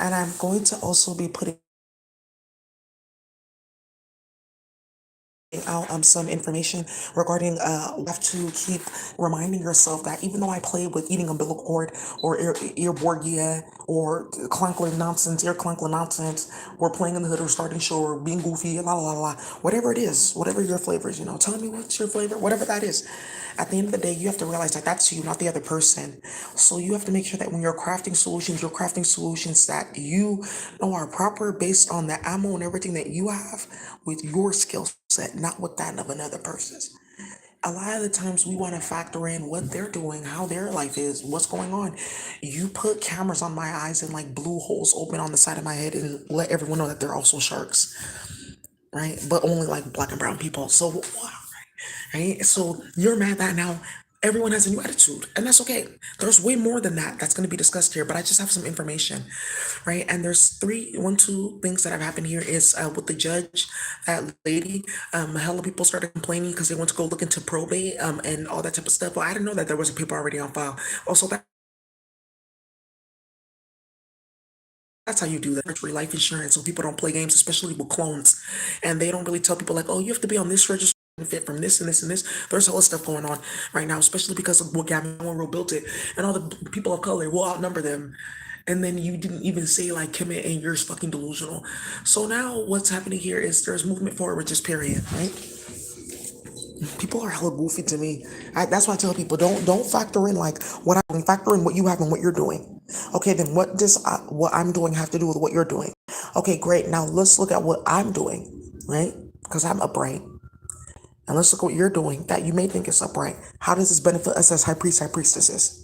And I'm going to also be putting out some information regarding you have to keep reminding yourself that even though I play with eating umbilical cord or earborgia or clunkler nonsense, ear clunkler nonsense, or playing in the hood or starting show or being goofy, la la la la, whatever it is, whatever your flavor is, tell me what's your flavor, whatever that is. At the end of the day, you have to realize that that's you, not the other person. So you have to make sure that when you're crafting solutions that you know are proper based on the ammo and everything that you have with your skill set, not with that of another person's. A lot of the times we want to factor in what they're doing, how their life is, what's going on. You put cameras on my eyes and like blue holes open on the side of my head and let everyone know that they're also sharks, right? But only like black and brown people. So, right? So you're mad that now everyone has a new attitude, and that's okay. There's way more than that that's going to be discussed here, but I just have some information, right? And there's two things that have happened here is with the judge, that lady, hella people started complaining because they went to go look into probate, and all that type of stuff. Well, I didn't know that there was a paper already on file. Also, that's how you do that. Registry life insurance, so people don't play games, especially with clones. And they don't really tell people like, oh, you have to be on this registry fit from this and this and this. There's all this stuff going on right now, especially because of what Gavin Monroe built it, and all the people of color will outnumber them. And then you didn't even say like commit and you're fucking delusional. So now what's happening here is there's movement forward, just period, right? People are hella goofy to me. That's why I tell people don't factor in like what I'm doing. Factor in what you have and what you're doing. Okay, then what does what I'm doing have to do with what you're doing? Okay, great. Now let's look at what I'm doing, right? Because I'm upright, and let's look at what you're doing that you may think is upright. How does this benefit us as high priests, high priestesses?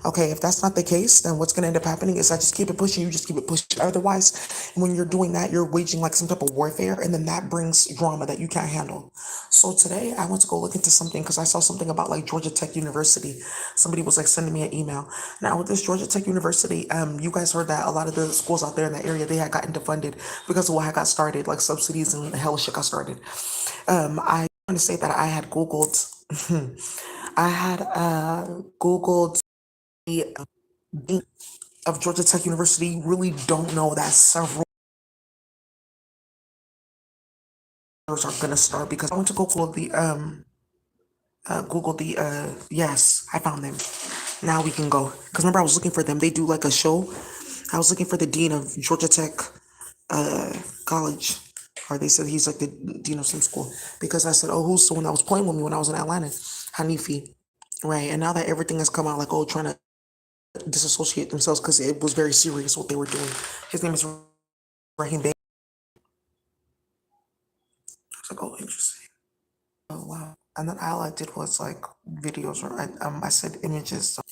Okay, if that's not the case, then what's going to end up happening is I just keep it pushing, you just keep it pushing. Otherwise, when you're doing that, you're waging like some type of warfare, and then that brings drama that you can't handle. So today, I went to go look into something because I saw something about like Georgia Tech University. Somebody was like sending me an email. Now, with this Georgia Tech University, you guys heard that a lot of the schools out there in that area, they had gotten defunded because of what had got started, like subsidies and the hell shit got started. I want to say that I had Googled, I had Googled the dean of Georgia Tech University. Really don't know that several others are gonna start because I went to Google the yes, I found them. Now we can go. Because remember I was looking for them. They do like a show. I was looking for the dean of Georgia Tech college. Or they said he's like the dean of some school. Because I said, oh, who's the one that was playing with me when I was in Atlanta? Hanifi. Right. And now that everything has come out, like, oh, trying to disassociate themselves because it was very serious what they were doing. His name is Raheem Bay. I was like, oh, interesting. Oh, wow. And then all I did was like videos, or I said images. So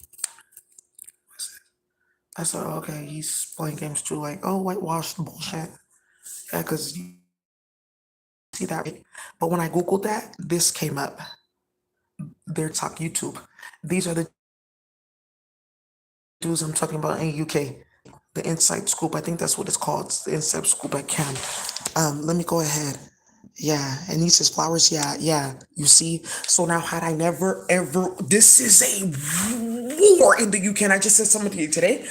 I said, okay, he's playing games too. Like, oh, whitewash bullshit. Yeah, because you see that. Right? But when I Googled that, this came up. Their talk YouTube. These are the dudes I'm talking about in UK. The Inside Scoop. I think that's what it's called. It's the Inside Scoop at Cam. Let me go ahead. Yeah, and he says flowers. Yeah, yeah. You see. So now, had I never ever, this is a war in the UK. And I just said something to you today.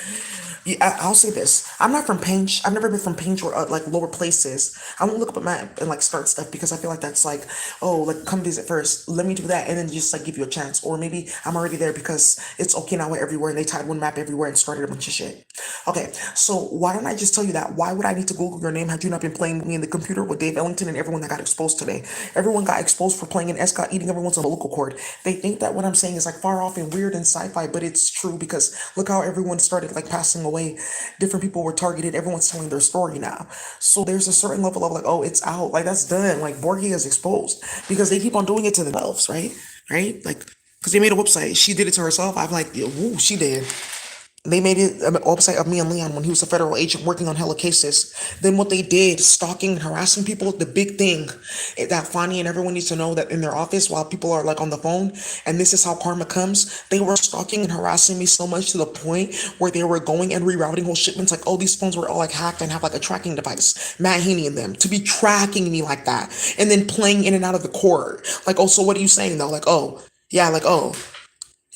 Yeah, I'll say this. I'm not from Pinch. I've never been from Pinch or like lower places. I won't look up a map and like start stuff because I feel like that's like, oh, like come visit first. Let me do that and then just like give you a chance. Or maybe I'm already there because it's Okinawa everywhere and they tied one map everywhere and started a bunch of shit. Okay, so why don't I just tell you that? Why would I need to Google your name had you not been playing with me in the computer with Dave Ellington and everyone that got exposed today? Everyone got exposed for playing in Escott, eating everyone's umbilical cord. They think that what I'm saying is like far off and weird and sci-fi, but it's true because look how everyone started like passing away. Different people were targeted. Everyone's telling their story now. So there's a certain level of like, oh, it's out. Like that's done. Like Borgia is exposed because they keep on doing it to themselves, right? Right? Like, because they made a website. She did it to herself. I'm like, yeah, woo, she did. They made it a website of me and Leon when he was a federal agent working on hella cases. Then what they did, stalking and harassing people, the big thing that Fonny and everyone needs to know that in their office while people are like on the phone, and this is how karma comes, they were stalking and harassing me so much to the point where they were going and rerouting whole shipments. Like, oh, these phones were all like hacked and have like a tracking device, Matt Haney in them, to be tracking me like that. And then playing in and out of the court. Like, oh, so what are you saying though? Like, oh, yeah, like, oh.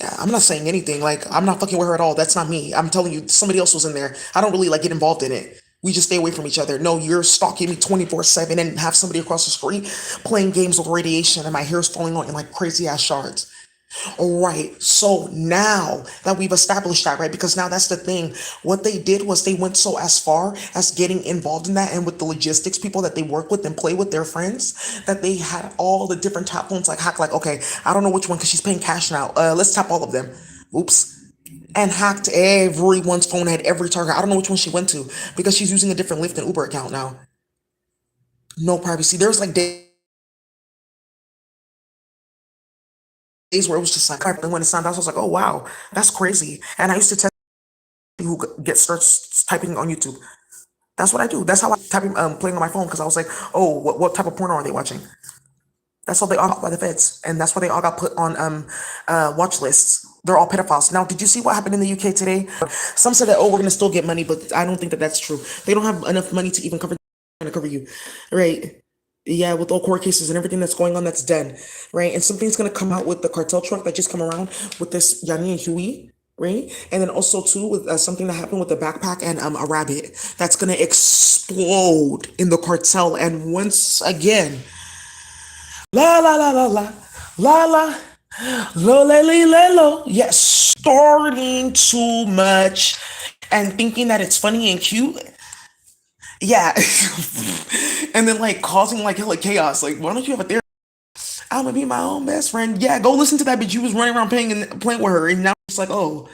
Yeah, I'm not saying anything. Like, I'm not fucking with her at all. That's not me. I'm telling you, somebody else was in there. I don't really like get involved in it. We just stay away from each other. No, you're stalking me 24/7 and have somebody across the street playing games with radiation and my hair's falling out in like crazy ass shards. All right. So now that we've established that, right? Because now that's the thing. What they did was they went so as far as getting involved in that and with the logistics people that they work with and play with their friends that they had all the different tap phones like hack like, okay, I don't know which one because she's paying cash now. Let's tap all of them. Oops. And hacked everyone's phone, had every target. I don't know which one she went to because she's using a different Lyft and Uber account now. No privacy. There's like days where it was just like, when it sounded out, I was like, oh wow, that's crazy. And I used to test who get starts typing on YouTube. That's what I do. That's how I typing playing on my phone because I was like, oh, what type of porn are they watching? That's all they all got by the feds, and that's why they all got put on watch lists. They're all pedophiles. Now, did you see what happened in the UK today? Some said that oh, we're gonna still get money, but I don't think that that's true. They don't have enough money to even cover you, right? Yeah, with all court cases and everything that's going on, that's done, right? And something's gonna come out with the cartel truck that just come around with this Yanni and Huey, right? And then also too with something that happened with the backpack and a rabbit that's gonna explode in the cartel. And once again, la la la la la la la lo le li le lo. Yes, starting too much and thinking that it's funny and cute. Yeah. And then like causing like hella chaos. Like, why don't you have a therapist? I'm gonna be my own best friend. Yeah, go listen to that bitch. You was running around playing and playing with her, and now it's like, oh,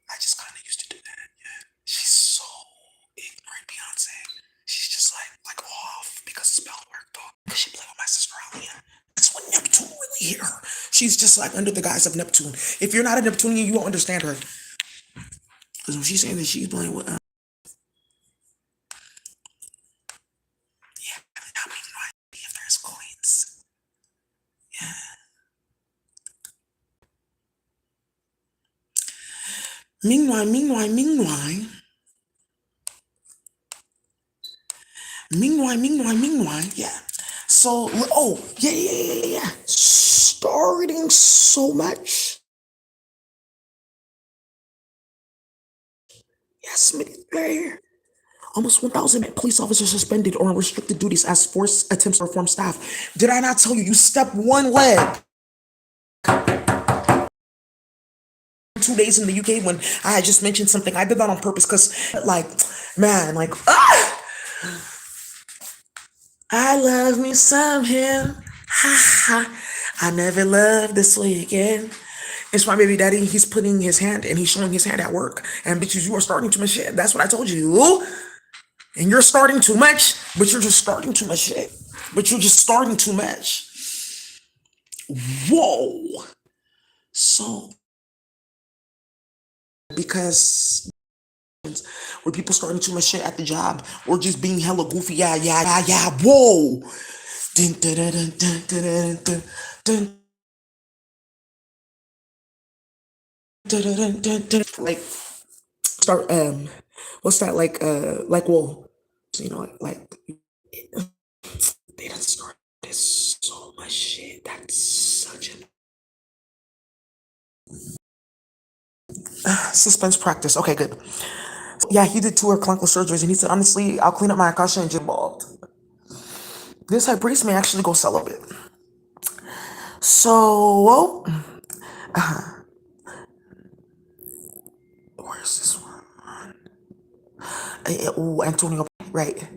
I just kind of used to do that. Yeah, she's so ignorant, Beyonce. She's just like off because spell work, dog. Because she played with my sister Alia. That's what Neptune really hit her. She's just like under the guise of Neptune. If you're not a Neptunian, you won't understand her. Because when she's saying that she's playing with, yeah, I mean, if there's coins. Meanwhile, yeah. So, oh, yeah. Starting so much. Yes, there. Almost 1,000 police officers suspended or on restricted duties as forced attempts to reform staff. Did I not tell you? You step one leg. 2 days in the UK when I had just mentioned something. I did that on purpose because, like, man, like, I love me some him. Ha ha. I never loved this way again. It's my baby daddy. He's putting his hand and he's showing his hand at work. And bitches, you are starting too much shit. That's what I told you. And you're starting too much, but you're just starting too much shit. But you're just starting too much. Whoa. So, because were people starting too much shit at the job or just being hella goofy? Yeah. Whoa. Dun, dun, dun, dun, dun, dun, dun, dun, like start what's that like whoa, you know, like they done started so much shit. That's such a suspense practice. Okay, good. Yeah, he did 2 clunkless surgeries and he said honestly I'll clean up my akasha and get bald. This high priest may actually go celibate. So where's this one? Oh, Antonio, right?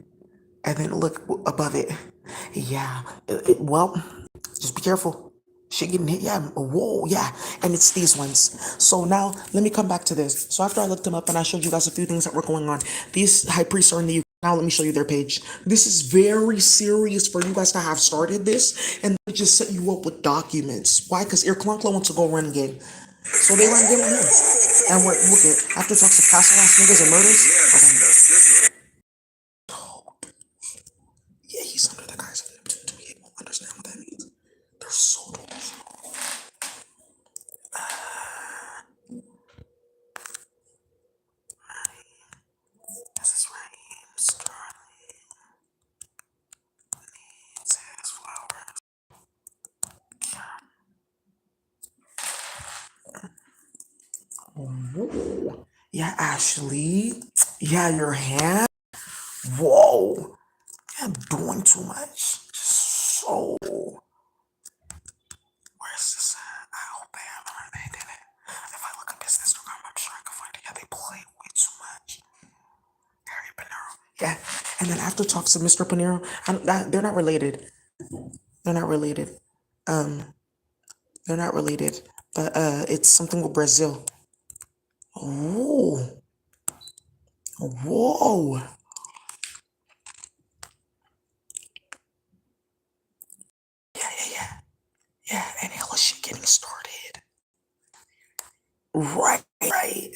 And then look above it. Yeah. Well, just be careful. Shit getting hit. Yeah. Whoa. Yeah. And it's these ones. So now let me come back to this. So after I looked them up and I showed you guys a few things that were going on, these high priests are in the UK. Now let me show you their page. This is very serious for you guys to have started this and they just set you up with documents. Why? Because Irklankla wants to go run game. So they run game on him. And we're look at after talks of castle ass niggas and murders. Okay. Yeah, he's under the guise of Neptune. He won't understand what that means. They're so delusional. This is Raheem Sterling. Needs his flowers. Ooh. Yeah, Ashley. Yeah, your hand. Whoa. I'm doing too much. So, where's this at? I hope they have it. They did it. If I look up his Instagram, I'm sure I can find it. Yeah, they play way too much. Harry Panero. Yeah. And then after talks to Mr. Panero, they're not related. They're not related. Um, they're not related. But it's something with Brazil. Oh, whoa. Yeah, yeah, yeah. Yeah, and hella shit getting started. Right, right.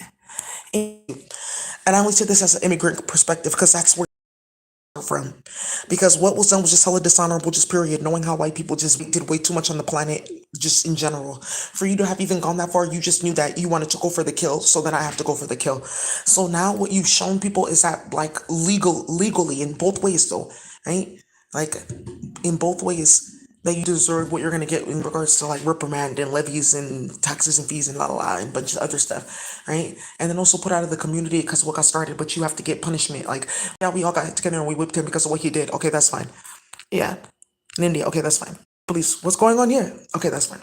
And I only say this as an immigrant perspective because that's where I'm from. Because what was done was just hella dishonorable, just period. Knowing how white people just did way too much on the planet, just in general. For you to have even gone that far, you just knew that you wanted to go for the kill, so then I have to go for the kill. So now what you've shown people is that like legally in both ways though, right? Like in both ways that you deserve what you're gonna get in regards to like reprimand and levies and taxes and fees and la la la and a bunch of other stuff, right? And then also put out of the community because what got started, but you have to get punishment. Like, yeah, we all got together and we whipped him because of what he did. Okay, that's fine. Yeah, in India. Okay, that's fine. Police, what's going on here? Okay, that's fine.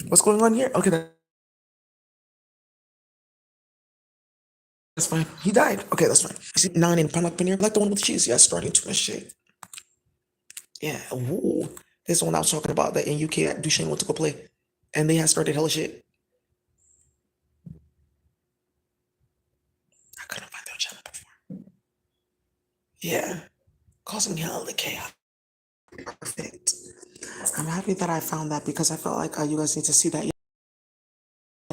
What's going on here? Okay, that's fine. He died. Okay, that's fine. You see, nine in panak paneer, like the one with cheese. Yeah, starting too much shit. Yeah, ooh. This is the one I was talking about that in UK at Duchesne went to go play. And they had started hella shit. I couldn't find their channel before. Yeah, causing hella chaos. Perfect. I'm happy that I found that because I felt like you guys need to see that. Yeah,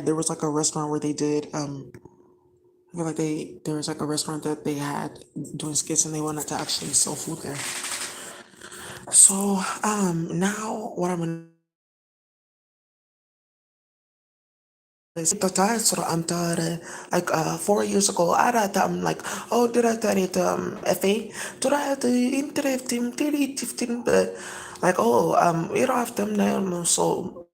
there was like a restaurant where they did I feel like there was like a restaurant that they had doing skits and they wanted to actually sell food there. So now what I'm gonna is sort of like 4 years ago I had like oh did I tell it FA did I have the interest in but like oh you don't have them now so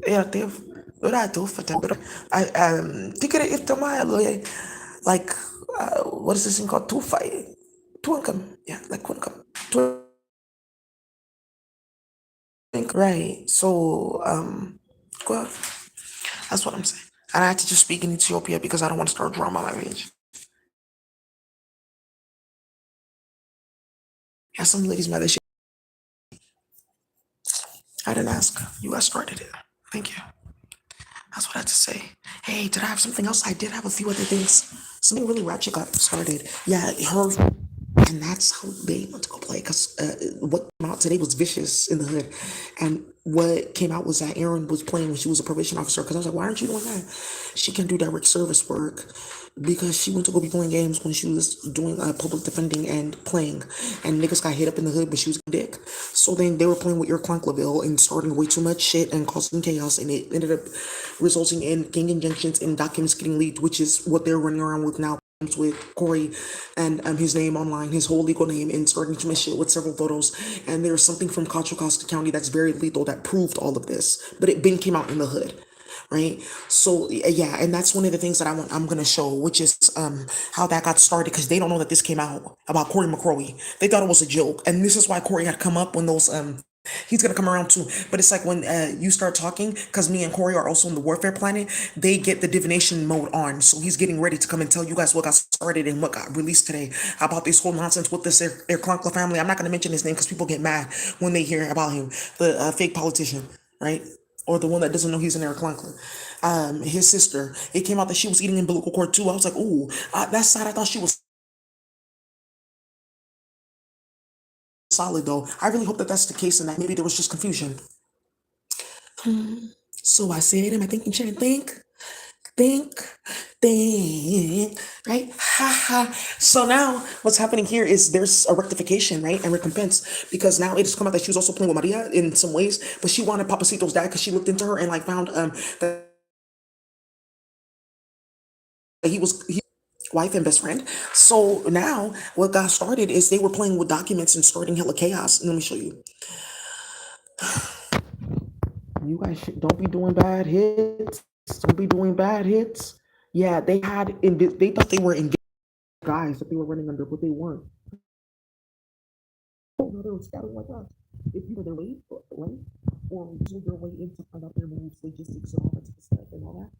yeah they've what I do for them but I think it if the my like what is this thing called two fight two income yeah like one income two income. Right so well that's what I'm saying and I had to just speak in Ethiopia because I don't want to start drama on my page. Yeah, some ladies mad that shit. I didn't ask. You guys started it. Thank you. That's what I had to say. Hey, did I have something else? I did have a few other things. Something really ratchet got started. Yeah, her. And that's how they went to go play. Because what came out today was Vicious in the Hood. And what came out was that Erin was playing when she was a probation officer. Because I was like, why aren't you doing that? She can do direct service work because she went to go be playing games when she was doing public defending and playing. And niggas got hit up in the hood, but she was a dick. So then they were playing with your Laville and starting way too much shit and causing chaos. And it ended up resulting in gang injunctions and documents getting leaked, which is what they're running around with now with Corey and his name online, his whole legal name, and starting to miss shit with several photos. And there's something from Contra Costa County that's very lethal that proved all of this, but it been came out in the hood. Right. So yeah, and that's one of the things that I'm gonna show, which is how that got started because they don't know that this came out about Corey McCrory. They thought it was a joke. And this is why Corey had come up when those he's gonna come around too. But it's like when you start talking, because me and Corey are also on the warfare planet, they get the divination mode on. So he's getting ready to come and tell you guys what got started and what got released today about this whole nonsense with this Erklonkla family. I'm not gonna mention his name because people get mad when they hear about him, the fake politician, right? Or the one that doesn't know he's an Eric Conklin. His sister, it came out that she was eating umbilical cord too. I was like, ooh, that side I thought she was solid though. I really hope that that's the case and that maybe there was just confusion. So I said, am I thinking, Shannon? Think, think, right? Ha ha. So now what's happening here is there's a rectification, right? And recompense because now it has come out that she was also playing with Maria in some ways, but she wanted Papacito's dad because she looked into her and like found that he was wife and best friend. So now what got started is they were playing with documents and starting hella chaos. And let me show you. you guys don't be doing bad hits. Don't be doing bad hits. Yeah, they had they thought they were guys that they were running under, but they weren't. Oh no, they were scouting like us. If you were their way, right, or do your way in to find out their moves, logistics, and all that type of stuff and all that.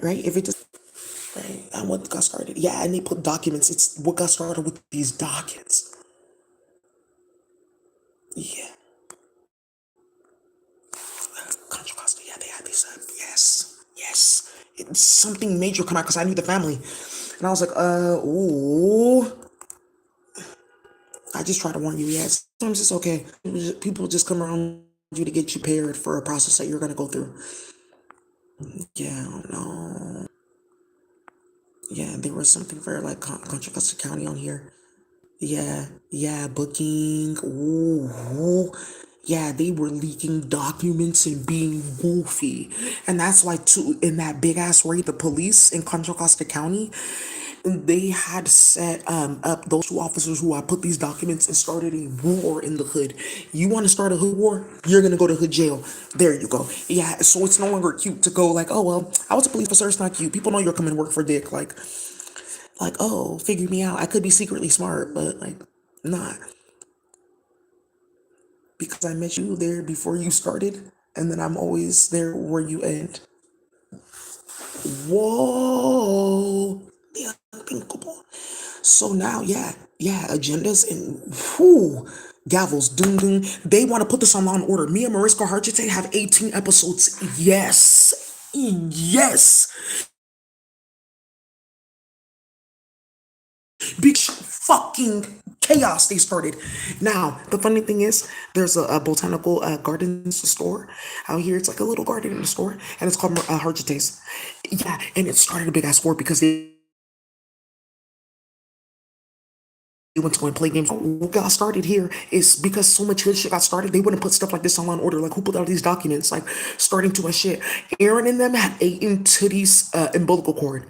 Right. If it just right, and what got started, yeah, and they put documents. It's what got started with these documents. Yeah, Contra Costa. Yeah, they had these. Yes. It's something major come out because I knew the family, and I was like, ooh. I just try to warn you. Yeah, sometimes it's okay. People just come around you to get you prepared for a process that you're gonna go through. Yeah, no. Yeah, there was something very like Contra Costa County on here. Yeah, booking. Ooh. Yeah, they were leaking documents and being goofy. And that's why, too, in that big ass raid, the police in Contra Costa County, they had set up those two officers who had put these documents and started a war in the hood. You want to start a hood war? You're going to go to hood jail. There you go. Yeah, so it's no longer cute to go like, oh, well, I was a police officer. It's not cute. People know you're coming to work for dick. Oh, figure me out. I could be secretly smart, but like, not because I met you there before you started, and then I'm always there where you end. Whoa, the unthinkable. So now, yeah, agendas and whoo, gavels, doom, doom. They want to put this on Law and Order. Me and Mariska Hargitay have 18 episodes. Yes. Big fucking chaos they started. Now, the funny thing is, there's a botanical gardens store out here. It's like a little garden in the store, and it's called Hargitay's. Yeah, and it started a big ass war because they went to go and play games. What got started here is because so much good shit got started, they wouldn't put stuff like this on Law and Order. Like, who put out these documents? Like, starting too much shit. Aaron and them had eaten Titty's umbilical cord.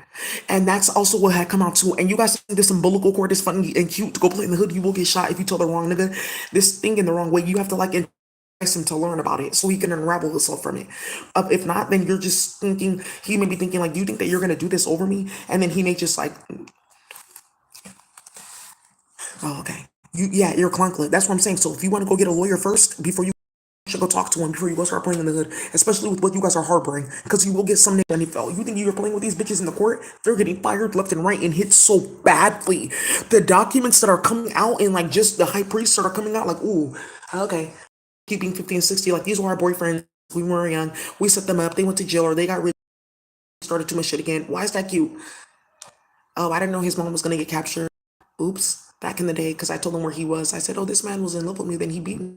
And that's also what had come out too. And you guys think this umbilical cord is funny and cute to go play in the hood? You will get shot if you tell the wrong nigga this thing in the wrong way. You have to like entice him to learn about it so he can unravel himself from it. If not, then you're just thinking, he may be thinking, like, do you think that you're gonna do this over me? And then he may just like, oh, okay. You're a clunklet. That's what I'm saying. So if you want to go get a lawyer first before you should go talk to him before you go start playing in the hood, especially with what you guys are harboring, because you will get some nigga. And if you think you're playing with these bitches in the court, they're getting fired left and right and hit so badly. The documents that are coming out and like just the high priests that are coming out, like, ooh, okay, keeping 50 and 60, like these were our boyfriends. We were young. We set them up. They went to jail or they got started too much shit again. Why is that cute? Oh, I didn't know his mom was gonna get captured. Oops. Back in the day, because I told him where he was. I said, oh, this man was in love with me. Then he beat me.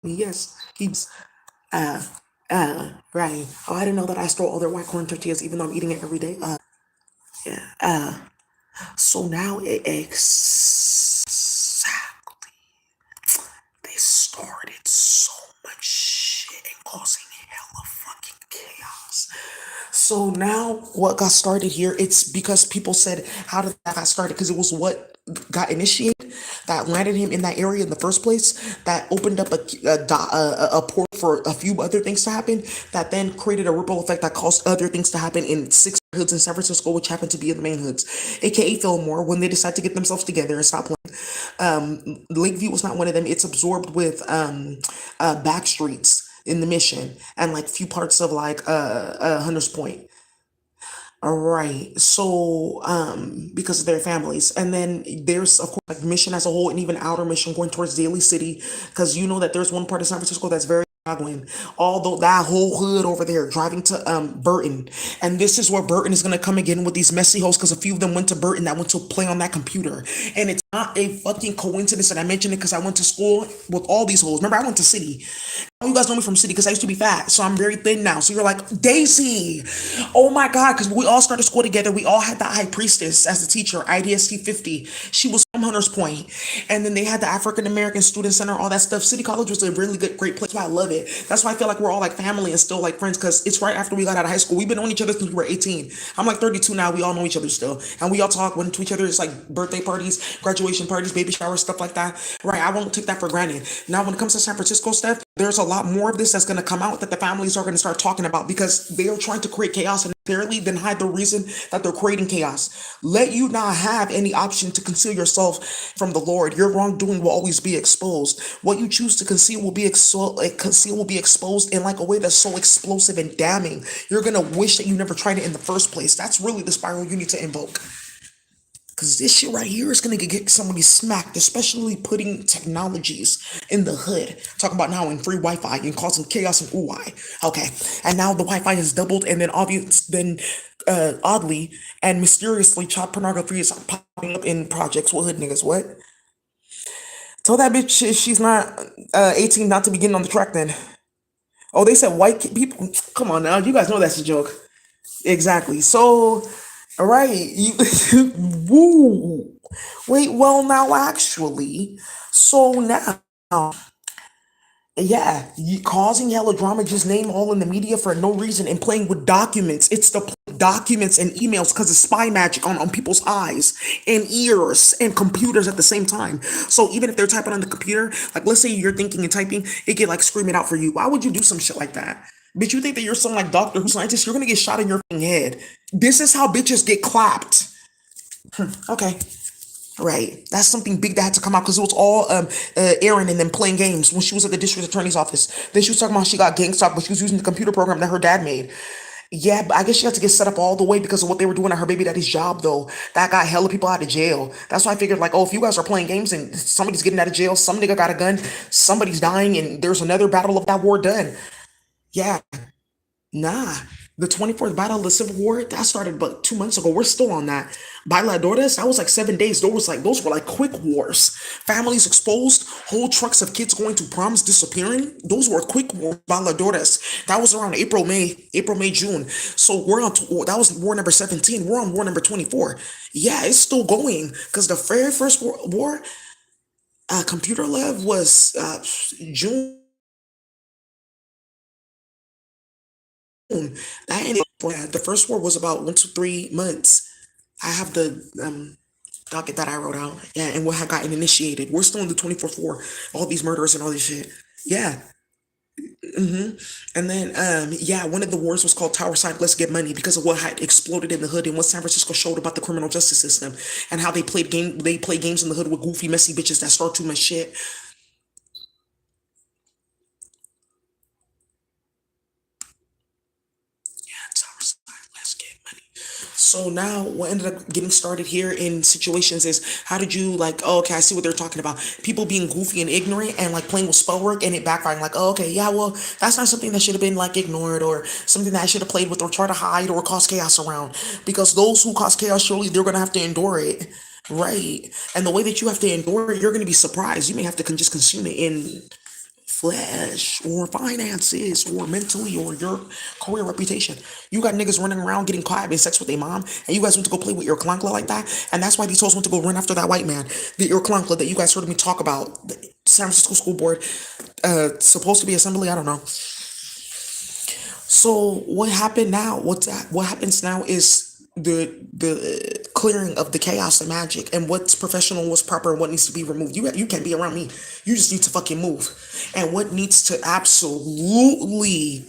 Yes, he's right. Oh, I didn't know that I stole all their white corn tortillas, even though I'm eating it every day. Yeah. So now they started so much shit and causing hella fucking chaos. So now what got started here, it's because people said, how did that got started? Because it was what got initiated that landed him in that area in the first place, that opened up a port for a few other things to happen, that then created a ripple effect that caused other things to happen in 6 hoods in San Francisco, which happened to be in the main hoods, aka Fillmore, when they decide to get themselves together and stop playing. Lakeview was not one of them. It's absorbed with back streets in the Mission and like few parts of like Hunters Point. All right. So, because of their families, and then there's of course like Mission as a whole, and even outer Mission going towards Daly City, because you know that there's one part of San Francisco that's very struggling. Although that whole hood over there, driving to Burton, and this is where Burton is gonna come again with these messy hoes, because a few of them went to Burton that went to play on that computer, and it's not a fucking coincidence that I mentioned it because I went to school with all these hoes. Remember, I went to City. You guys know me from City because I used to be fat, so I'm very thin now. So you're like, Daisy, oh my God, because we all started school together. We all had that high priestess as a teacher, IDST 50. She was somehow Hunters Point, and then they had the African American Student Center, all that stuff. City College was a really good, great place. That's why I love it. That's why I feel like we're all like family and still like friends because it's right after we got out of high school. We've been knowing each other since we were 18. I'm like 32 now. We all know each other still, and we all talk went to each other's like birthday parties, graduation parties, baby showers, stuff like that. Right? I won't take that for granted. Now, when it comes to San Francisco stuff, there's a lot more of this that's going to come out that the families are going to start talking about because they are trying to create chaos and clearly then hide the reason that they're creating chaos. Let you not have any option to conceal yourself from the Lord. Your wrongdoing will always be exposed. What you choose to conceal will be exposed in like a way that's so explosive and damning. You're gonna wish that you never tried it in the first place. That's really the spiral you need to invoke. Cause this shit right here is gonna get somebody smacked, especially putting technologies in the hood. Talking about now in free Wi-Fi and causing chaos and UI. Okay, and now the Wi-Fi has doubled, and oddly and mysteriously, child pornography is popping up in projects. What hood niggas? What? Tell that bitch if she's not 18 not to be getting on the track. Then. Oh, they said people. Come on now, you guys know that's a joke. Exactly. So, all right, you woo. Wait, well now actually, so now yeah, causing hella drama, just name all in the media for no reason and playing with documents. It's the documents and emails because it's spy magic on people's eyes and ears and computers at the same time. So even if they're typing on the computer, like let's say you're thinking and typing, it can like scream it out for you. Why would you do some shit like that? Bitch, you think that you're some like doctor who's scientist, you're gonna get shot in your fucking head. This is how bitches get clapped. Okay. Right. That's something big that had to come out because it was all Erin and them playing games when she was at the district attorney's office. Then she was talking about she got gang stalked, but she was using the computer program that her dad made. Yeah, but I guess she had to get set up all the way because of what they were doing at her baby daddy's job, though. That got hella people out of jail. That's why I figured, like, oh, if you guys are playing games and somebody's getting out of jail, some nigga got a gun, somebody's dying, and there's another battle of that war done. Yeah, nah, the 24th battle of the Civil War, that started but 2 months ago. We're still on that. Bailadores, that was like 7 days. Those were like quick wars. Families exposed, whole trucks of kids going to proms disappearing. Those were quick wars. Bailadores. That was around April, May, June. So that was war number 17. We're on war number 24. Yeah, it's still going. Because the very first war, computer lab was June. That ended. The first war was about 1 to 3 months. I have the docket that I wrote out. Yeah, and what had gotten initiated. We're still in the 24th war. All these murders and all this shit. Yeah. And then yeah, one of the wars was called Tower Side Let's Get Money because of what had exploded in the hood and what San Francisco showed about the criminal justice system and how they play games in the hood with goofy, messy bitches that start too much shit. Let's get money. So now what ended up getting started here in situations is how did you like, oh, okay, I see what they're talking about. People being goofy and ignorant and like playing with spell work and it backfiring like, oh, okay, yeah, well, that's not something that should have been like ignored or something that I should have played with or try to hide or cause chaos around. Because those who cause chaos, surely they're gonna have to endure it. Right. And the way that you have to endure it, you're gonna be surprised. You may have to just consume it in flesh or finances or mentally or your career reputation. You got niggas running around getting caught having sex with their mom, and you guys went to go play with your clunkla like that, and that's why these hoes went to go run after that white man. The your clunkla that you guys heard me talk about, the San Francisco School Board, supposed to be assembly. I don't know. So what happened now? What happens now is the clearing of the chaos and magic and what's professional, what's proper, and what needs to be removed. You can't be around me. You just need to fucking move. And what needs to absolutely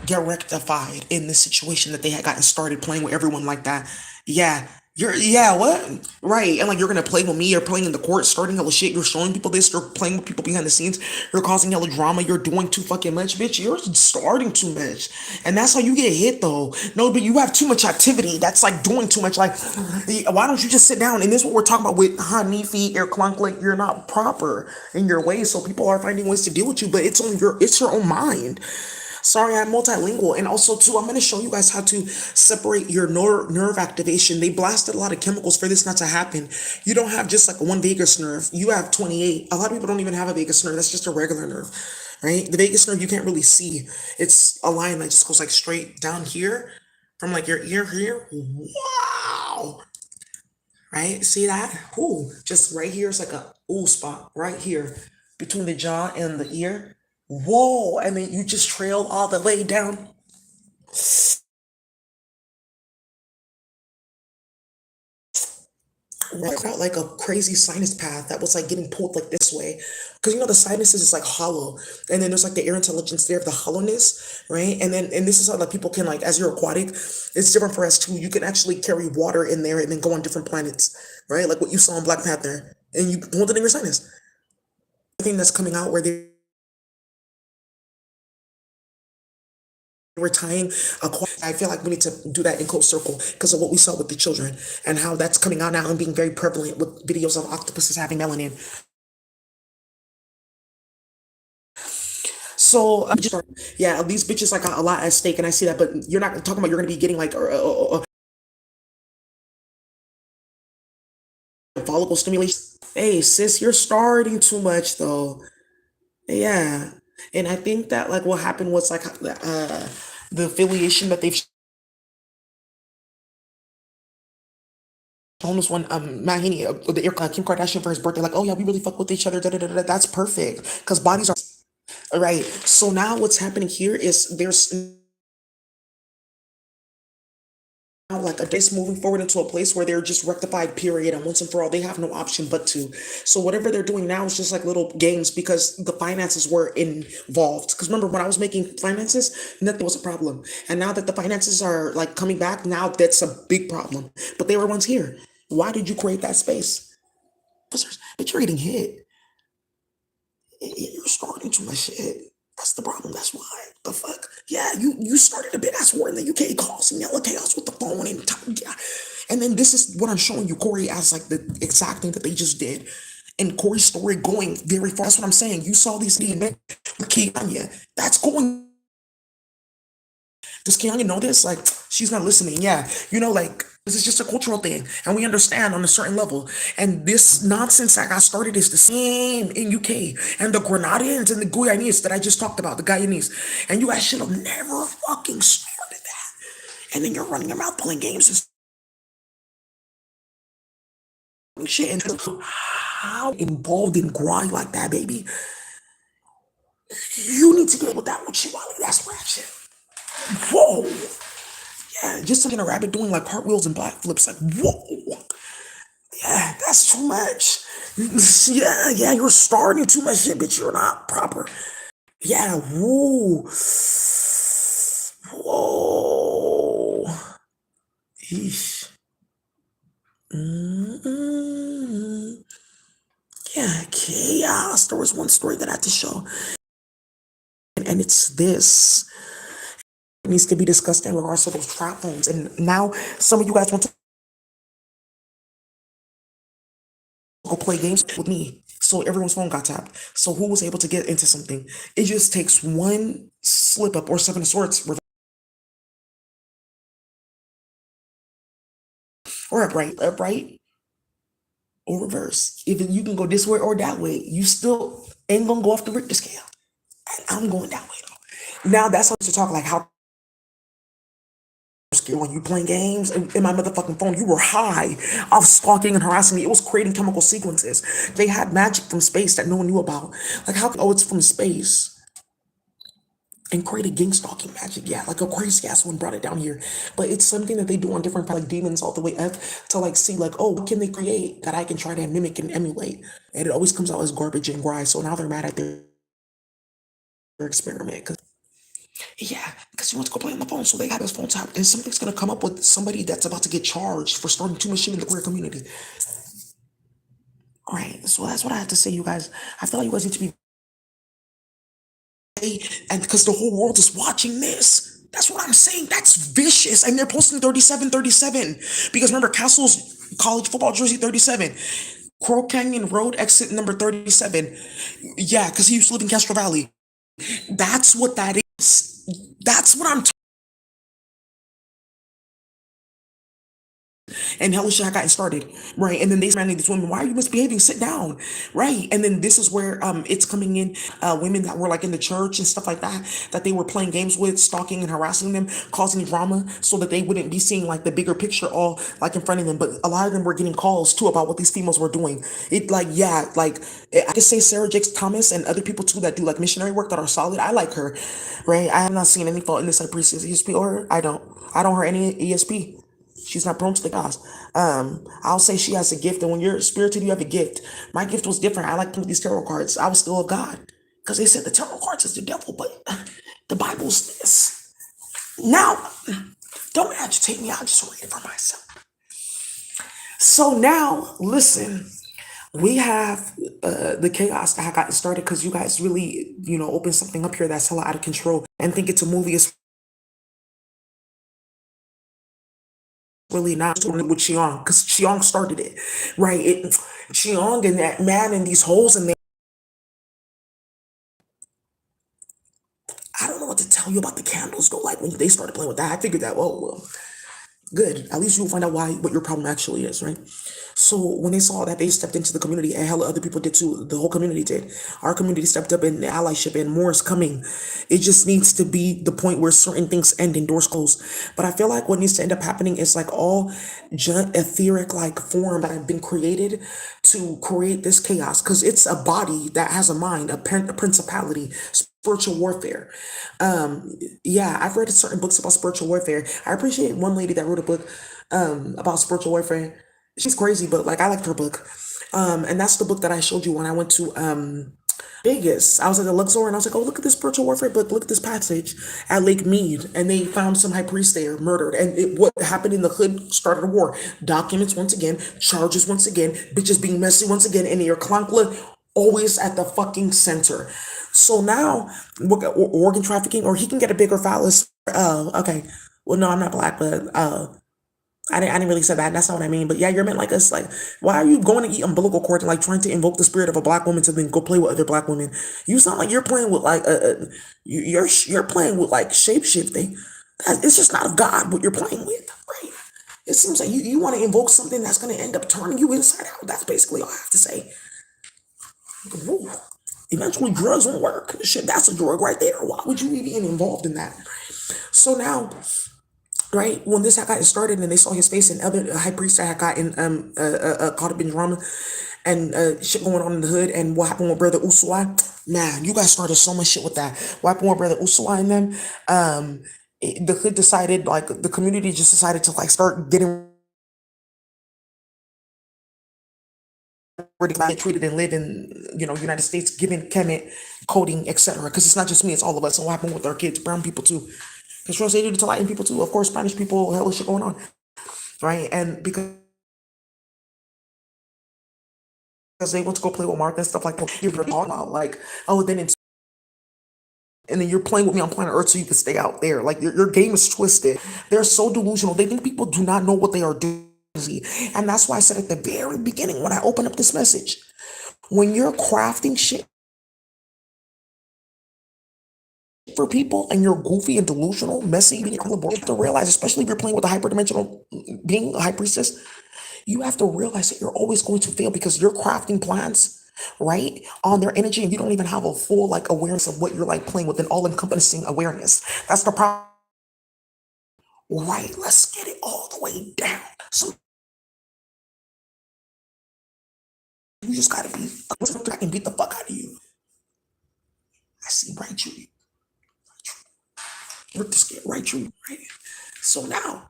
get rectified in this situation that they had gotten started playing with everyone like that. Yeah. Yeah, what? Right. And like you're gonna play with me, you're playing in the court, starting hella shit, you're showing people this, you're playing with people behind the scenes, you're causing hella drama, you're doing too fucking much, bitch. You're starting too much. And that's how you get hit though. No, but you have too much activity. That's like doing too much. Like, why don't you just sit down? And this is what we're talking about with Hanifi, Air Clunk, like you're not proper in your ways. So people are finding ways to deal with you, but it's your own mind. Sorry, I'm multilingual. And also, too, I'm going to show you guys how to separate your nerve activation. They blasted a lot of chemicals for this not to happen. You don't have just like one vagus nerve. You have 28. A lot of people don't even have a vagus nerve. That's just a regular nerve, right? The vagus nerve you can't really see. It's a line that just goes like straight down here from like your ear here. Wow. right? See that? Ooh, just right here is like a ooh spot right here between the jaw and the ear. Whoa, and then you just trail all the way down. Walk out like a crazy sinus path that was like getting pulled like this way. Because you know the sinuses is like hollow. And then there's like the air intelligence there of the hollowness, right? And this is how like people can like as you're aquatic, it's different for us too. You can actually carry water in there and then go on different planets, right? Like what you saw in Black Panther. And you hold it in your sinus. The thing that's coming out where they were tying a I feel like we need to do that in close circle because of what we saw with the children and how that's coming out now and being very prevalent with videos of octopuses having melanin. So yeah, these bitches like got a lot at stake, and I see that. But you're not talking about you're gonna be getting like follicle stimulation. Hey, sis, you're starting too much though. Yeah, and I think that like what happened was like the affiliation that they've shown us one Matt Haney, Kim Kardashian for his birthday. Like, oh yeah, we really fuck with each other. Da, da, da, da. That's perfect because bodies are right. So now what's happening here is there's now like a this moving forward into a place where they're just rectified period and once and for all they have no option but to so whatever they're doing now is just like little games because the finances were involved because remember when I was making finances nothing was a problem and now that the finances are like coming back now that's a big problem but they were once here. Why did you create that space? But you're getting hit. You're starting too much shit. That's the problem. That's why. The fuck? Yeah, you started a big ass war in the UK causing yellow chaos with the phone and yeah. And then this is what I'm showing you, Corey, as like the exact thing that they just did. And Corey's story going very far. That's what I'm saying. You saw these events with Kanye. That's going. Does Kanye know this? Like, she's not listening. Yeah. You know, like, this is just a cultural thing. And we understand on a certain level. And this nonsense that got started is the same in UK. And the Grenadians and the Guyanese that I just talked about, the Guyanese. And you guys should have never fucking started that. And then you're running your mouth playing games and shit. And how involved in grind like that, baby? You need to get with that with Chihuahua. That's ratchet. Whoa. Yeah, just looking a rabbit doing like cartwheels and back flips, like, whoa. Yeah, that's too much. Yeah, yeah, you're starting too much shit, but you're not proper. Yeah, whoa. Whoa. Eesh. Mm-mm. Yeah, chaos. There was one story that I had to show, and it's this. It needs to be discussed in regards to those trap phones. And now some of you guys want to go play games with me. So everyone's phone got tapped. So who was able to get into something? It just takes one slip up or seven of swords or upright or reverse. Even you can go this way or that way. You still ain't gonna go off the Richter scale. And I'm going that way though. Now that's how to talk like how when you playing games in my motherfucking phone, you were high of stalking and harassing me. It was creating chemical sequences. They had magic from space that no one knew about. Like how oh it's from space. And created gang stalking magic. Yeah, like a crazy ass one brought it down here. But it's something that they do on different like demons all the way up to like see like, oh, what can they create that I can try to mimic and emulate? And it always comes out as garbage and grime. So now they're mad at their experiment. Cause yeah, because he wants to go play on the phone. So they have his phone tapped. And something's gonna come up with somebody that's about to get charged for starting too much shit in the queer community. All right. So that's what I have to say, you guys. I feel like you guys need to be and because the whole world is watching this. That's what I'm saying. That's vicious. And they're posting 3737. Because remember, Castle's college football jersey 37. Crow Canyon Road exit number 37. Yeah, because he used to live in Castro Valley. That's what that is. That's what I'm and hell shit had gotten started, right? And then they surrounding these women, why are you misbehaving? Sit down, right? And then this is where it's coming in, women that were like in the church and stuff like that, that they were playing games with, stalking and harassing them, causing drama so that they wouldn't be seeing like the bigger picture all like in front of them. But a lot of them were getting calls too about what these females were doing. It like, yeah, like I could say Sarah Jakes Thomas and other people too that do like missionary work that are solid. I like her, right? I have not seen any fault in this. I appreciate ESP or her. I don't hear any ESP. She's not prone to the gods. I'll say she has a gift, and when you're spirited, you have a gift. My gift was different. I like playing with these tarot cards. I was still a god because they said the tarot cards is the devil, but the Bible's this. Now, don't agitate me. I'll just read it for myself. So now, listen. We have the chaos that got started because you guys really, open something up here that's hella out of control and think it's a movie. It's really not with Chiong because Chiong started it, right? Chiong and that man and these holes in there. I don't know what to tell you about the candles though. Like when they started playing with that, I figured that, well, good. At least you'll find out what your problem actually is, right? So when they saw that, they stepped into the community, and hella other people did too. The whole community did. Our community stepped up in allyship, and more is coming. It just needs to be the point where certain things end and doors close. But I feel like what needs to end up happening is like all etheric like form that have been created to create this chaos, because it's a body that has a mind, a principality, spiritual warfare. Yeah, I've read certain books about spiritual warfare. I appreciate one lady that wrote a book about spiritual warfare. She's crazy, but like I liked her book. And that's the book that I showed you when I went to Vegas. I was at the Luxor and I was like, oh, look at this spiritual warfare book. Look at this passage at Lake Mead. And they found some high priest there murdered. And what happened in the hood started a war. Documents once again, charges once again, bitches being messy once again, and your clunkla always at the fucking center. So now, look at organ trafficking, or he can get a bigger phallus. Oh, okay. Well, no, I'm not black, but I didn't really say that. That's not what I mean. But yeah, you're meant like us. Like, why are you going to eat umbilical cord and like trying to invoke the spirit of a black woman to then go play with other black women? You sound like you're playing with like you're playing with like shape shifting. It's just not of God what you're playing with, right? It seems like you want to invoke something that's going to end up turning you inside out. That's basically all I have to say. Woo. Eventually, drugs won't work. Shit, that's a drug right there. Why would you be getting involved in that? So now, right when this had gotten started, and they saw his face and other high priests that had gotten caught up in drama and shit going on in the hood, and what happened with Brother Usui, man, you guys started so much shit with that. What happened with Brother Usui and them? The hood decided, like the community just decided to like start getting ready to get treated and live in United States, given Kemet coding, etc. Because it's not just me, it's all of us. And what happened with our kids, brown people too. Because they did it to Latin people too. Of course, Spanish people, hell shit going on, right? And because they want to go play with Martha and stuff like that, you're talking about like, oh, then it's and then you're playing with me on planet Earth so you can stay out there. Like your game is twisted. They're so delusional. They think people do not know what they are doing. And that's why I said at the very beginning when I opened up this message, when you're crafting shit for people and you're goofy and delusional, messy, you have to realize, especially if you're playing with a hyperdimensional being, a high priestess, you have to realize that you're always going to fail because you're crafting plans, right, on their energy, and you don't even have a full like awareness of what you're like playing with, an all-encompassing awareness. That's the problem. Right, let's get it all the way down. So you just gotta be I can beat the fuck out of you. I see right through you. Let's just get right through you, right? So now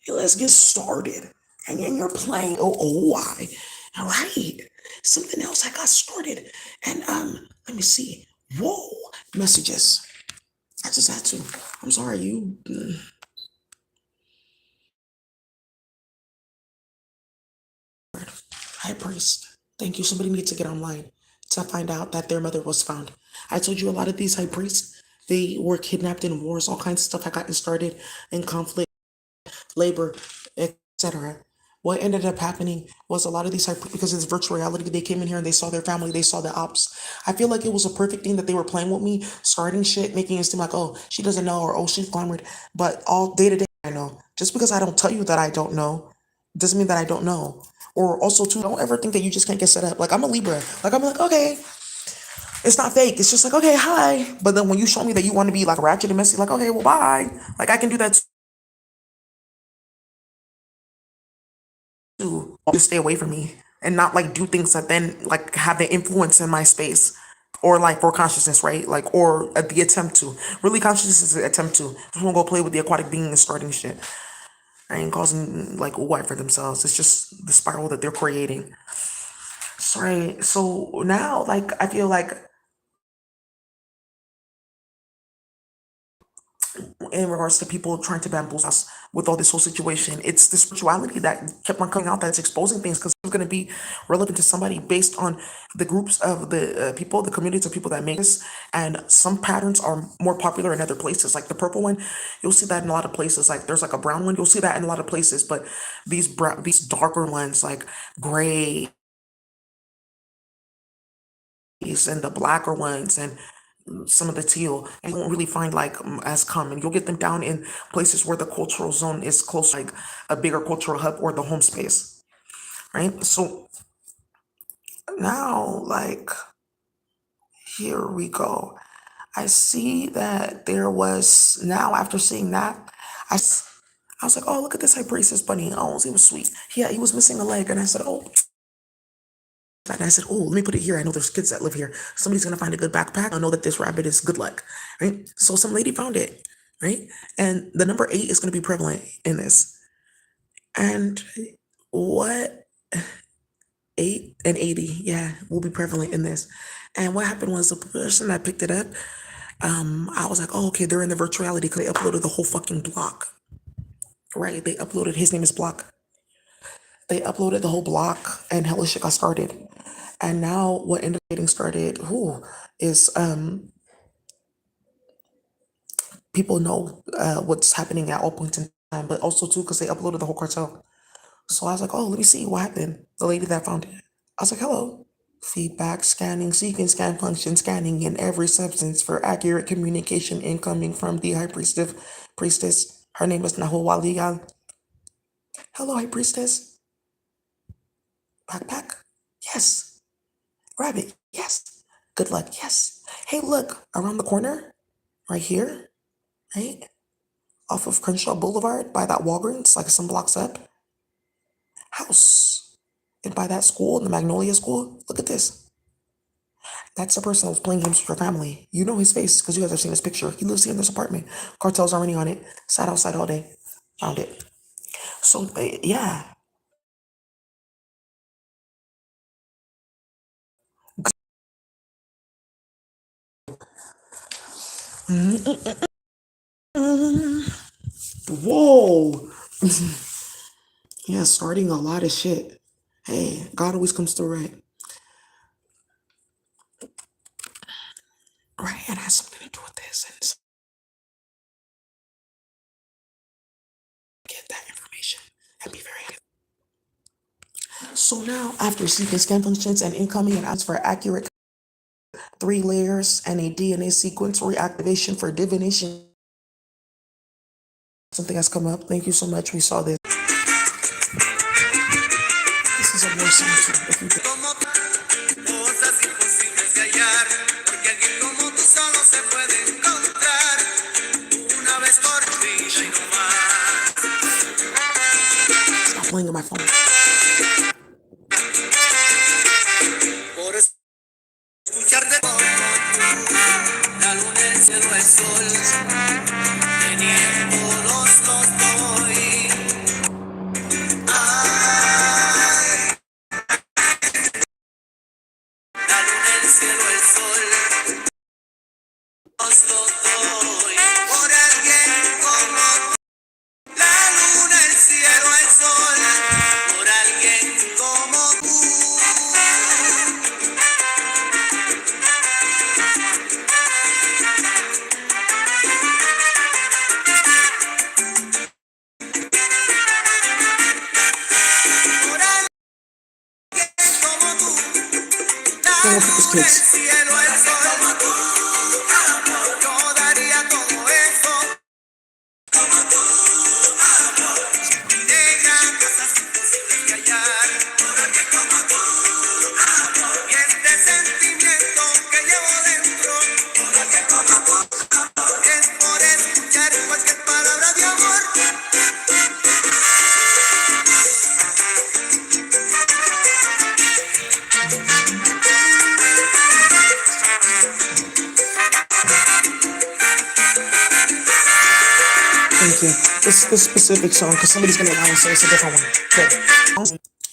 let's get started. And then you're playing OOI. All right. Something else I got started. And let me see. Whoa. Messages. I just had to. I'm sorry, you. High priest. Thank you. Somebody needs to get online to find out that their mother was found. I told you a lot of these high priests, they were kidnapped in wars, all kinds of stuff had gotten started in conflict, labor, etc. What ended up happening was a lot of these, because it's virtual reality, they came in here and they saw their family, they saw the ops. I feel like it was a perfect thing that they were playing with me, starting shit, making it seem like, oh, she doesn't know, or oh, she's glamored. But all day to day, I know. Just because I don't tell you that I don't know doesn't mean that I don't know. Or also too, don't ever think that you just can't get set up. Like I'm a Libra. Like I'm like, okay, it's not fake. It's just like, okay, hi. But then when you show me that you want to be like ratchet and messy, like, okay, well, bye. Like I can do that too. Just stay away from me and not like do things that then like have an influence in my space. Or like for consciousness, right? Like, or the attempt to. Really, consciousness is the attempt to. Just want to go play with the aquatic being and starting shit. I ain't causing like what for themselves. It's just the spiral that they're creating. Right. So now, like, I feel like in regards to people trying to bamboozle us with all this whole situation, it's the spirituality that kept on coming out that's exposing things because it's going to be relevant to somebody based on the groups of the people, the communities of people that make this. And some patterns are more popular in other places. Like the purple one, you'll see that in a lot of places. Like there's like a brown one, you'll see that in a lot of places. But these darker ones, like gray, and the blacker ones and some of the teal, and you won't really find like as common. You'll get them down in places where the cultural zone is close, like a bigger cultural hub or the home space, right? So now, like, here we go. I see that there was now after seeing that, I was like, oh, look at this high priestess bunny. Oh, he was sweet. Yeah, he was missing a leg, and I said, oh, and I said, oh, let me put it here. I know there's kids that live here. Somebody's gonna find a good backpack. I know that this rabbit is good luck, right? So some lady found it, right? And the number 8 is gonna be prevalent in this. And what 8 and 80, yeah, will be prevalent in this. And what happened was the person that picked it up, I was like, oh, okay, they're in the virtuality because they uploaded the whole fucking block, right? They uploaded. His name is Block. They uploaded the whole block, and hella shit got started. And now what ended up getting started, who is people know what's happening at all points in time, but also too because they uploaded the whole cartel. So I was like, oh, let me see what happened. The lady that found it. I was like, hello. Feedback, scanning, sequence, scan function, scanning in every substance for accurate communication incoming from the high priestess. Her name is Nahowaligal. Hello, high priestess. Backpack? Yes. Rabbit? Yes. Good luck? Yes. Hey, look, around the corner, right here, right? Off of Crenshaw Boulevard by that Walgreens, like some blocks up. House. And by that school, the Magnolia School, look at this. That's the person that was playing games with your family. You know his face because you guys have seen his picture. He lives here in this apartment. Cartel's already on it. Sat outside all day. Found it. So, yeah. Whoa. Yeah, starting a lot of shit. Hey, God always comes through right. Right, and has something to do with this. And get that information and be very. So now, after seeking scan functions and incoming and outs for accurate 3 layers and a DNA sequence reactivation for divination, something has come up. Thank you so much. We saw this. This is a war song too. If you cosas imposibles de hallar, porque alguien como tú solo se puede encontrar una vez por vida y no más. Stop playing on my phone. Por escucharte la luna, el cielo, el sol, teniéndolos los doy. Ay, la luna, el cielo, el sol, los doy. Por alguien como la luna, el cielo, el sol, por alguien como tú. Por alguien como tú, la luna, el cielo, el sol, como tú, amor. Yo daría todo eso como tú, amor. Y de grandes Thank you. This specific song, because somebody's gonna lie and say it's a different one. Good.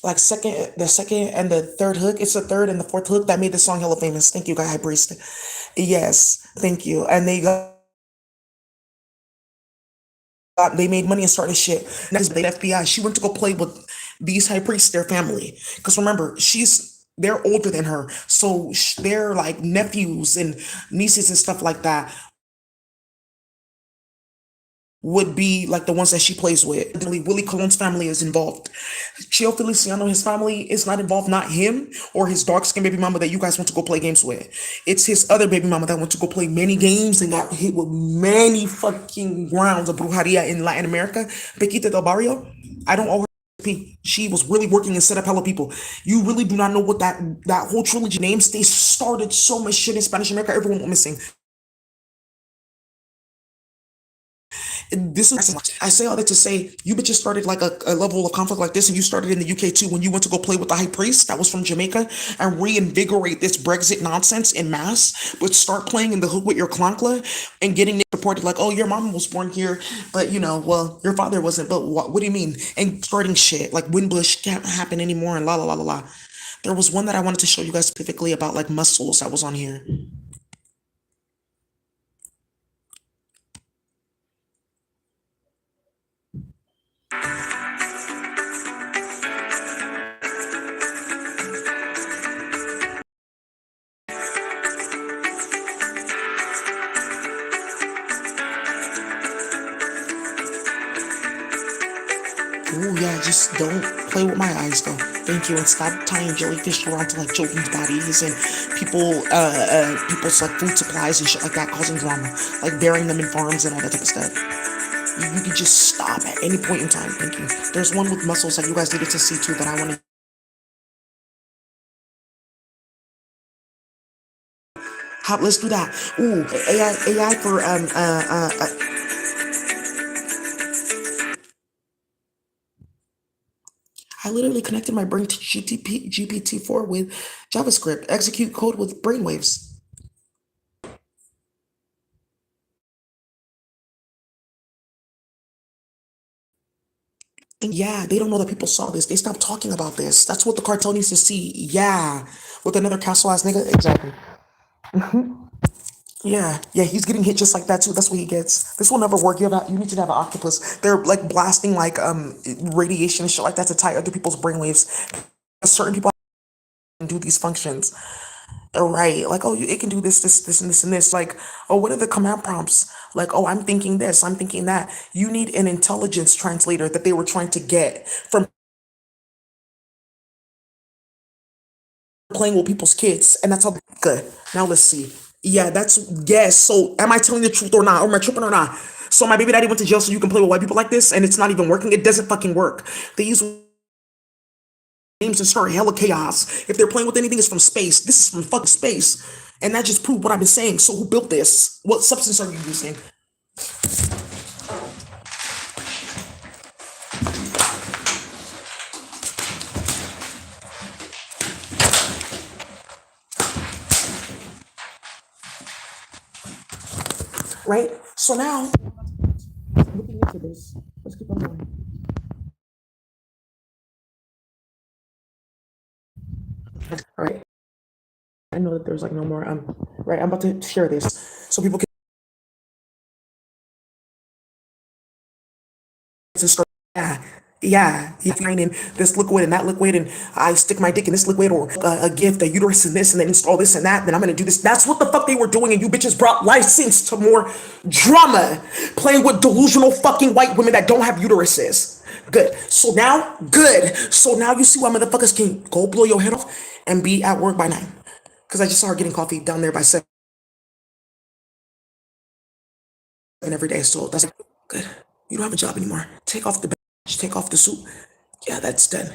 Like the second and the third hook, it's the third and the fourth hook that made this song hella famous. Thank you, guy high priest. Yes, thank you. And they made money and started shit. Next, the FBI. She went to go play with these high priests, their family. Because remember, they're older than her, so they're like nephews and nieces and stuff like that would be like the ones that she plays with. Willie Colon's family is involved. Chio Feliciano, his family is not involved, not him or his dark skinned baby mama that you guys went to go play games with. It's his other baby mama that went to go play many games and got hit with many fucking rounds of brujeria in Latin America. Pequita del Barrio, I don't owe her. She was really working and set up hella people. You really do not know what that whole trilogy names. They started so much shit in Spanish America. Everyone went missing. This is I say all that to say you bitches started like a level of conflict like this, and you started in the UK too when you went to go play with the high priest that was from Jamaica and reinvigorate this Brexit nonsense in mass, but start playing in the hook with your clankla and getting it reported like, oh, your mom was born here, but well, your father wasn't. But what do you mean? And starting shit like Windbush can't happen anymore and la la la la la. There was one that I wanted to show you guys specifically about like muscles that was on here. Oh yeah, just don't play with my eyes though. Thank you, and stop tying jellyfish around to like children's bodies and people's like food supplies and shit like that, causing drama, like burying them in farms and all that type of stuff. You can just stop at any point in time. Thank you. There's one with muscles that you guys needed to see too that I want to. Let's do that. Ooh, AI for I literally connected my brain to GPT-4 with JavaScript. Execute code with brainwaves. And yeah, they don't know that people saw this. They stopped talking about this. That's what the cartel needs to see. Yeah, with another castle ass nigga. Exactly. Yeah, yeah, he's getting hit just like that too. That's what he gets. This will never work. You need to have an octopus. They're like blasting like radiation and shit like that to tie other people's brainwaves. Certain people can do these functions. Right. Like, oh, it can do this, and this, and this. Like, oh, what are the command prompts? Like, oh, I'm thinking this, I'm thinking that. You need an intelligence translator that they were trying to get from playing with people's kids. And that's how good. Now let's see. Yeah, that's yes. So am I telling the truth or not? Or am I tripping or not? So my baby daddy went to jail so you can play with white people like this and it's not even working. It doesn't fucking work. They use names and start hella chaos. If they're playing with anything, it's from space. This is from fucking space. And that just proved what I've been saying. So who built this? What substance are you using? Right? So now, looking into this, let's keep on going. All right. I know that there's like no more. Right. I'm about to share this so people can start. Yeah. Yeah, you find in this liquid and that liquid, and I stick my dick in this liquid, or a gift, a uterus in this, and then install this and that. Then I'm gonna do this. That's what the fuck they were doing, and you bitches brought license to more drama, playing with delusional fucking white women that don't have uteruses. Good. So now, good. So now you see why motherfuckers can go blow your head off and be at work by 9. Because I just saw her getting coffee down there by 7 every day. So that's good. You don't have a job anymore. Take off the badge, take off the suit. Yeah, that's done.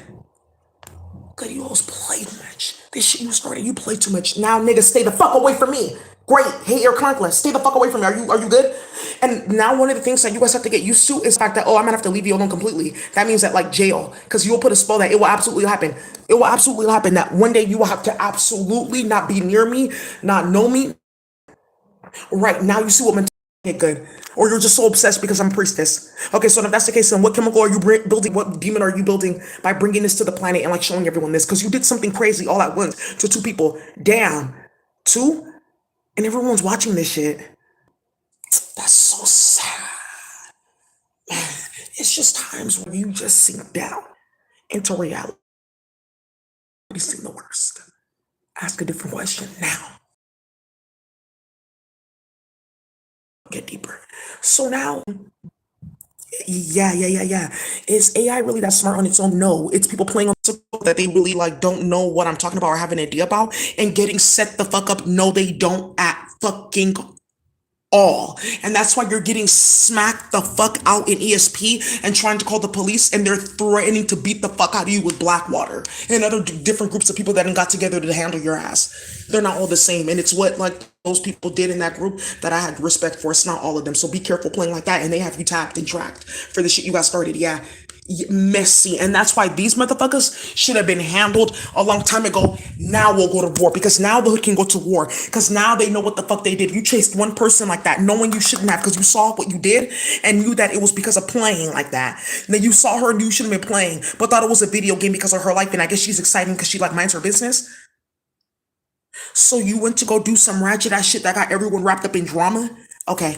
Good, you always play too much. This shit you started, you play too much. Now, niggas, stay the fuck away from me. Great. Hey, Air Conquest, stay the fuck away from me. Are you good? And now one of the things that you guys have to get used to is the fact that, oh, I'm gonna have to leave you alone completely. That means that like jail, because you'll put a spell that it will absolutely happen. It will absolutely happen that one day you will have to absolutely not be near me, not know me. Right now, you see what Okay, good. Or you're just so obsessed because I'm a priestess. Okay, so if that's the case, then what chemical are you building? What demon are you building by bringing this to the planet and like showing everyone this? Because you did something crazy all at once to two people. Damn, two, and everyone's watching this shit. That's so sad. Man, it's just times where you just sink down into reality. You've seen the worst. Ask a different question now. Get deeper. So now, yeah. Is AI really that smart on its own? No, it's people playing on TikTok that they really like don't know what I'm talking about or have an idea about and getting set the fuck up. No, they don't at fucking all. And that's why you're getting smacked the fuck out in ESP and trying to call the police and they're threatening to beat the fuck out of you with Blackwater and other different groups of people that got together to handle your ass. They're not all the same. And it's what like those people did in that group that I had respect for. It's not all of them. So be careful playing like that. And they have you tapped and tracked for the shit you got started. Yeah. Messy. And that's why these motherfuckers should have been handled a long time ago. Now we'll go to war because now the hood can go to war because now they know what the fuck they did. You chased one person like that knowing you shouldn't have because you saw what you did and knew that it was because of playing like that. And then you saw her and you shouldn't have been playing but thought it was a video game because of her life and I guess she's exciting because she like minds her business. So you went to go do some ratchet ass shit that got everyone wrapped up in drama. Okay,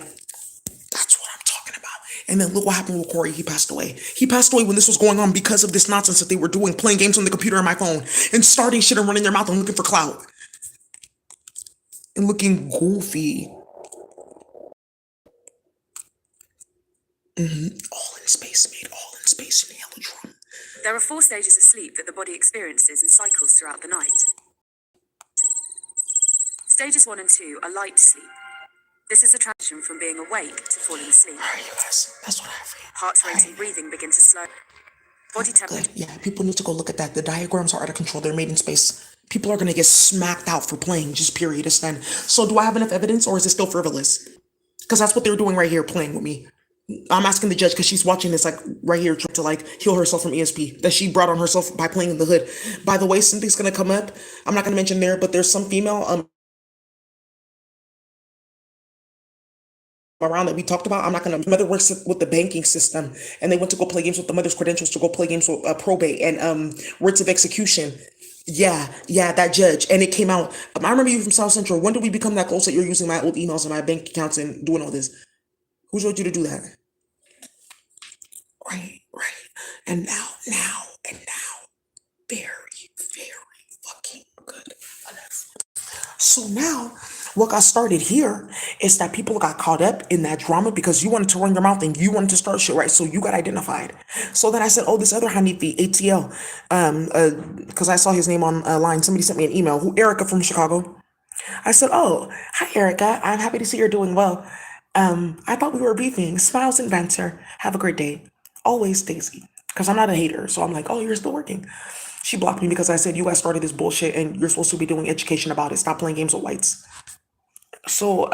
that's what I'm talking about. And then look what happened with Corey. He passed away. He passed away when this was going on because of this nonsense that they were doing, playing games on the computer and my phone, and starting shit and running their mouth and looking for clout and looking goofy. All in space, made all in space in the Helodrome. There are 4 stages of sleep that the body experiences and cycles throughout the night. Stages 1 and 2 are light sleep. This is a transition from being awake to falling asleep. All right, you guys, that's what I have for you. Heart rate and breathing begin to slow. Body temperature. Good. Yeah, people need to go look at that. The diagrams are out of control. They're made in space. People are gonna get smacked out for playing. Just period. It's done. So do I have enough evidence, or is it still frivolous? Because that's what they're doing right here, playing with me. I'm asking the judge because she's watching this like right here, trying to like heal herself from ESP that she brought on herself by playing in the hood. By the way, something's gonna come up. I'm not gonna mention there, but there's some female around that we talked about. I'm not gonna. Mother works with the banking system, and they went to go play games with the mother's credentials to go play games with probate and writs of execution. Yeah, that judge, and it came out. I remember you from South Central. When did we become that close that you're using my old emails and my bank accounts and doing all this? Who told you to do that? Right. And now, very, very fucking good. So now, what got started here is that people got caught up in that drama because you wanted to run your mouth and you wanted to start shit, right? So you got identified. So then I said, oh, this other Hanifi, ATL, because I saw his name on a line. Somebody sent me an email. Who? Erica from Chicago. I said, oh, hi, Erica. I'm happy to see you're doing well. I thought we were beefing. Smiles and banter. Have a great day. Always, Daisy. Because I'm not a hater. So I'm like, oh, you're still working. She blocked me because I said, you guys started this bullshit and you're supposed to be doing education about it. Stop playing games with whites. So,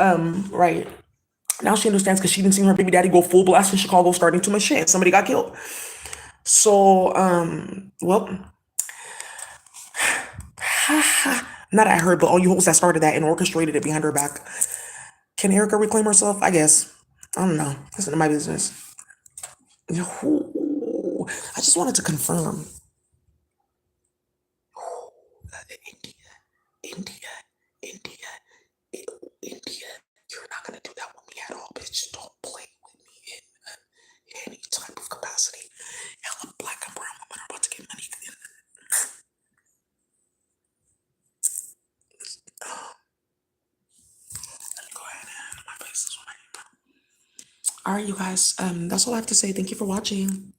right. Now she understands because she didn't see her baby daddy go full blast in Chicago starting too much shit. Somebody got killed. So, well, not I heard, but all you hoes that started that and orchestrated it behind her back. Can Erica reclaim herself? I guess. I don't know. That's none of my business. Ooh, I just wanted to confirm. India, India, India, India. You're not gonna do that with me at all, bitch. Don't play with me in any type of capacity. Hella black and brown women are about to get money. Let me go ahead and my face is right. All right, you guys. That's all I have to say. Thank you for watching.